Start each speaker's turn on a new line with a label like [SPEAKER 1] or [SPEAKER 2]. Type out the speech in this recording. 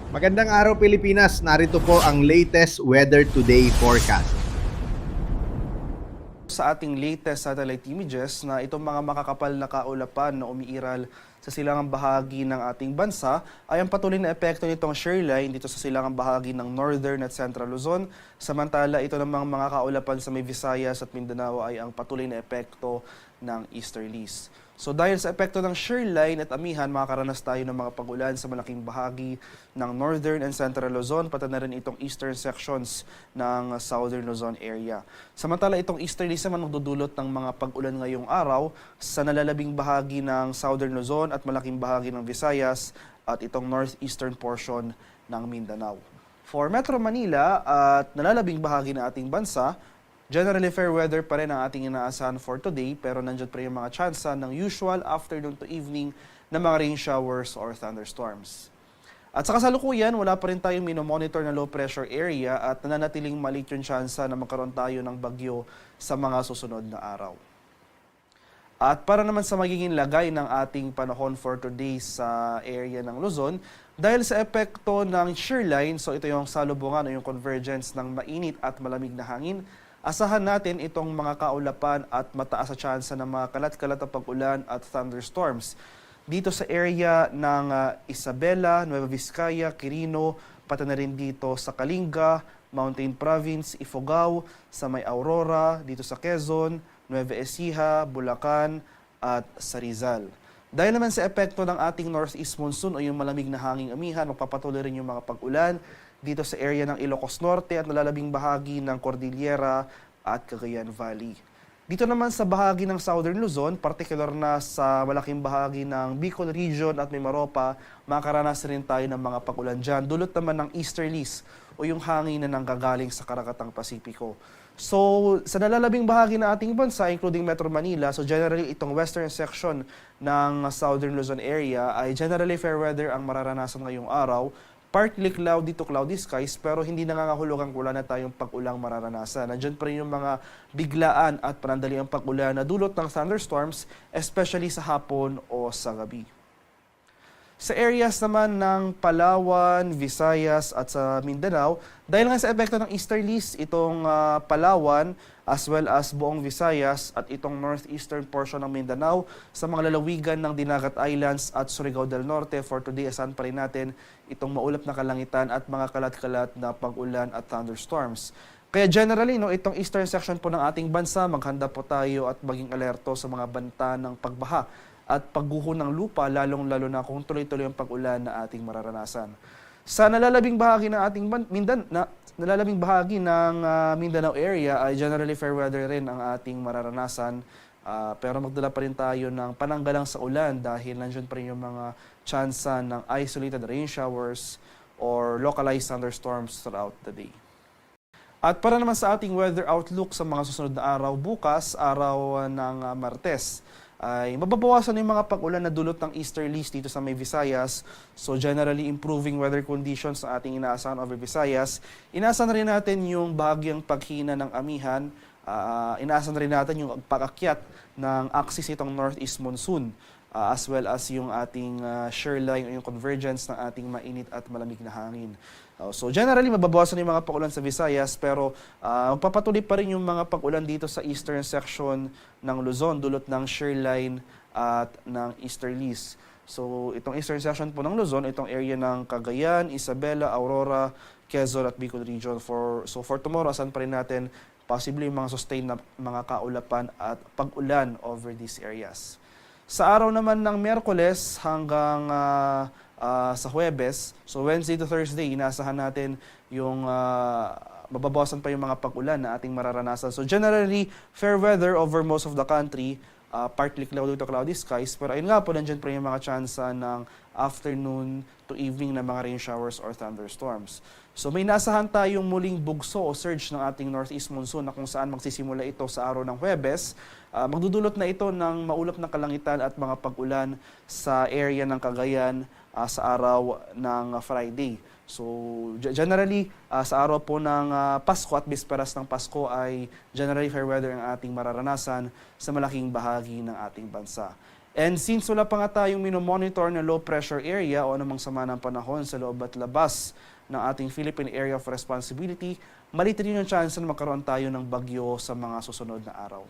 [SPEAKER 1] Magandang araw Pilipinas, narito po ang latest Weather Today forecast.
[SPEAKER 2] Sa ating latest satellite images na itong mga makakapal na kaulapan na umiiral sa silangang bahagi ng ating bansa ay ang patuloy na epekto nitong shear line dito sa silangang bahagi ng Northern at Central Luzon. Samantala, ito namang mga kaulapan sa may Visayas at Mindanao ay ang patuloy na epekto ng easterlies. So dahil sa epekto ng shear line at amihan, makakaranas tayo ng mga pag-ulan sa malaking bahagi ng Northern and Central Luzon, pati na rin itong eastern sections ng Southern Luzon area. Samantala, itong easterlies naman magdudulot ng mga pag-ulan ngayong araw sa nalalabing bahagi ng Southern Luzon at malaking bahagi ng Visayas at itong northeastern portion ng Mindanao. For Metro Manila at nalalabing bahagi ng ating bansa, generally fair weather pa rin ang ating inaasahan for today, pero nandiyan pa rin yung mga tsansa ng usual afternoon to evening na mga rain showers or thunderstorms. At sa kasalukuyan, wala pa rin tayong minomonitor na low pressure area at nananatiling maliit yung tsansa na magkaroon tayo ng bagyo sa mga susunod na araw. At para naman sa magiging lagay ng ating panahon for today sa area ng Luzon, dahil sa epekto ng shear line, so ito yung salubungan o yung convergence ng mainit at malamig na hangin, asahan natin itong mga kaulapan at mataas sa tsansa ng mga kalat-kalat na pag-ulan at thunderstorms dito sa area ng Isabela, Nueva Vizcaya, Quirino, pati na rin dito sa Kalinga, Mountain Province, Ifugao, sa may Aurora, dito sa Quezon, Nueva Ecija, Bulacan, at sa Rizal. Dahil naman sa epekto ng ating northeast monsoon o yung malamig na hanging amihan, magpapatuloy rin yung mga pag-ulan dito sa area ng Ilocos Norte at nalalabing bahagi ng Cordillera at Cagayan Valley. Dito naman sa bahagi ng Southern Luzon, particular na sa malaking bahagi ng Bicol Region at Mimaropa, makakaranas rin tayo ng mga pag-ulan dyan. Dulot naman ng easterlies o yung hangin na nanggagaling sa Karakatang Pasipiko. So, sa nalalabing bahagi ng ating bansa, including Metro Manila, so generally itong western section ng Southern Luzon area ay generally fair weather ang mararanasan ngayong araw. Partly cloudy to cloudy skies pero hindi nangangahulugang wala na tayong pag-ulang mararanasan. Nandiyan pa rin yung mga biglaan at panandaliang pag-ulan na dulot ng thunderstorms, especially sa hapon o sa gabi. Sa areas naman ng Palawan, Visayas at sa Mindanao, dahil nga sa epekto ng easterlies, itong Palawan as well as buong Visayas at itong northeastern portion ng Mindanao sa mga lalawigan ng Dinagat Islands at Surigao del Norte, for today asahan pa rin natin itong maulap na kalangitan at mga kalat-kalat na pag-ulan at thunderstorms. Kaya generally, itong eastern section po ng ating bansa, maghanda po tayo at maging alerto sa mga banta ng pagbaha at pagguho ng lupa, lalong-lalo na kung tuloy-tuloy ang pag-ulan na ating mararanasan. Sa nalalabing bahagi ng ating Mindanao area ay generally fair weather rin ang ating mararanasan. Pero magdala pa rin tayo ng pananggalang sa ulan dahil nandiyan pa rin yung mga tsansa ng isolated rain showers or localized thunderstorms throughout the day. At para naman sa ating weather outlook sa mga susunod na araw, bukas, araw ng Martes, ay mababawasan yung mga pag-ulan na dulot ng easterlies dito sa may Visayas. So generally improving weather conditions na ating inaasahan over Visayas. Inaasahan rin natin yung bahagyang paghina ng amihan. Inaasahan rin natin yung pag-akyat ng axis itong northeast monsoon. As well as yung ating shear line o yung convergence ng ating mainit at malamig na hangin. So generally, mababawasan yung mga pag-ulan sa Visayas pero magpapatuloy pa rin yung mga pag-ulan dito sa eastern section ng Luzon dulot ng shear line at ng easterlies. So itong eastern section po ng Luzon, itong area ng Cagayan, Isabela, Aurora, Quezon at Bicol Region. So for tomorrow, asan pa rin natin possibly yung mga sustained na mga kaulapan at pag-ulan over these areas. Sa araw naman ng Miyerkules hanggang sa Huwebes, so Wednesday to Thursday, inaasahan natin yung mababawasan pa yung mga pag-ulan na ating mararanasan. So generally, fair weather over most of the country, partly cloudy to cloudy skies, pero ayun nga po, nandiyan pa yung mga tsansa ng afternoon to evening na mga rain showers or thunderstorms. So may naasahan tayong muling bugso o surge ng ating northeast monsoon na kung saan magsisimula ito sa araw ng Huwebes. Magdudulot na ito ng maulap na kalangitan at mga pag-ulan sa area ng Cagayan sa araw ng Friday. So generally, sa araw po ng Pasko at bisperas ng Pasko ay generally fair weather ang ating mararanasan sa malaking bahagi ng ating bansa. And since wala pa nga tayong minomonitor na low pressure area o anumang sama ng panahon sa loob at labas ng ating Philippine Area of Responsibility, maliit rin yung chance na magkaroon tayo ng bagyo sa mga susunod na araw.